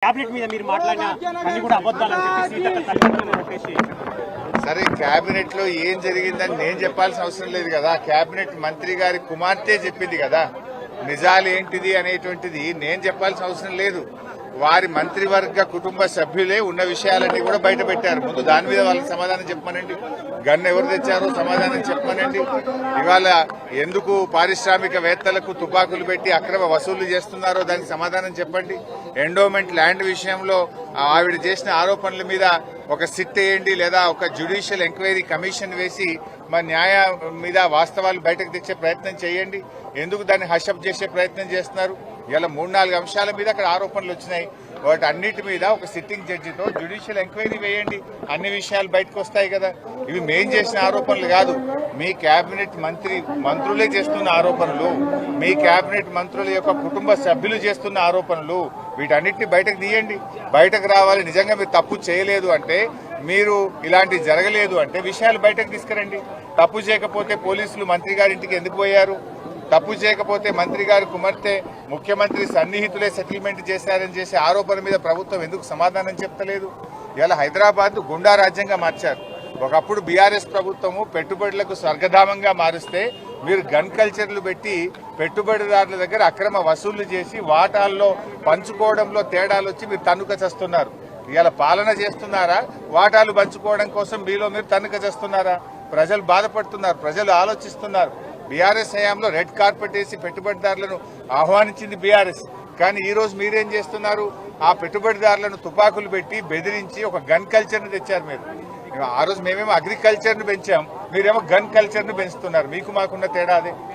Cabinet మీద మీరు మాట్లాడిన అన్ని కూడా అబద్ధాలని చెప్పేసి సరే, క్యాబినెట్ లో ఏం జరిగిందని నేను చెప్పాల్సిన అవసరం లేదు కదా. క్యాబినెట్ మంత్రి గారి కుమార్తె చెప్పింది కదా. నిజాలు ఏంటిది అనేటువంటిది నేను చెప్పాల్సిన అవసరం లేదు. వారి మంత్రివర్గ కుటుంబ సభ్యులే ఉన్న విషయాలన్నీ కూడా బయట పెట్టారు. ముందు దాని మీద వాళ్ళకి సమాధానం చెప్పమనండి. గన్ను ఎవరు తెచ్చారో సమాధానం చెప్పమనండి. ఇవాళ ఎందుకు పారిశ్రామికవేత్తలకు తుపాకులు పెట్టి అక్రమ వసూళ్లు చేస్తున్నారో దానికి సమాధానం చెప్పండి. ఎండోమెంట్ ల్యాండ్ విషయంలో ఆవిడ చేసిన ఆరోపణల మీద ఒక సిట్ వేయండి, లేదా ఒక జ్యుడిషియల్ ఎంక్వైరీ కమిషన్ వేసి మా న్యాయం మీద వాస్తవాలు బయటకు తెచ్చే ప్రయత్నం చేయండి. ఎందుకు దాన్ని హషప్ చేసే ప్రయత్నం చేస్తున్నారు? ఇలా 3-4 అంశాల మీద అక్కడ ఆరోపణలు వచ్చినాయి. వాటి అన్నిటి మీద ఒక సిట్టింగ్ జడ్జితో జ్యుడిషియల్ ఎంక్వైరీ వేయండి. అన్ని విషయాలు బయటకు వస్తాయి కదా. ఇవి మేం చేసిన ఆరోపణలు కాదు, మీ కేబినెట్ మంత్రులే చేస్తున్న ఆరోపణలు, మీ కేబినెట్ మంత్రుల యొక్క కుటుంబ సభ్యులు చేస్తున్న ఆరోపణలు. వీటన్నిటిని బయటకు తీయండి. బయటకు రావాలి. నిజంగా మీరు తప్పు చేయలేదు అంటే, మీరు ఇలాంటివి జరగలేదు అంటే విషయాలు బయటకు తీసుకురండి. తప్పు చేయకపోతే పోలీసులు మంత్రి గారి ఇంటికి ఎందుకు పోయారు? తప్పు చేయకపోతే మంత్రి గారి కుమార్తె ముఖ్యమంత్రి సన్నిహితులే సెటిల్మెంట్ చేశారని చేసే ఆరోపణ మీద ప్రభుత్వం ఎందుకు సమాధానం చెప్తలేదు? ఇలా హైదరాబాద్ గుండా రాజ్యంగా మార్చారు. ఒకప్పుడు బీఆర్ఎస్ ప్రభుత్వము పెట్టుబడులకు స్వర్గధామంగా మారుస్తే మీరు గన్ కల్చర్లు పెట్టి పెట్టుబడిదారుల దగ్గర అక్రమ వసూళ్లు చేసి వాటాల్లో పంచుకోవడంలో తేడాలు వచ్చి మీరు తన్నుక చేస్తున్నారు. ఇలా పాలన చేస్తున్నారా? వాటాలు పంచుకోవడం కోసం మీలో మీరు తన్నుక చేస్తున్నారా? ప్రజలు బాధపడుతున్నారు, ప్రజలు ఆలోచిస్తున్నారు. బీఆర్ఎస్ హయాంలో రెడ్ కార్పెట్ వేసి పెట్టుబడిదారులను ఆహ్వానించింది బీఆర్ఎస్. కానీ ఈ రోజు మీరేం చేస్తున్నారు? ఆ పెట్టుబడిదారులను తుపాకులు పెట్టి బెదిరించి ఒక గన్ కల్చర్ని తెచ్చారు. మీరు ఆ రోజు మేమేమో అగ్రికల్చర్ను పెంచాం, మీరేమో గన్ కల్చర్ను పెంచుతున్నారు. మీకు మాకున్న తేడా అదే.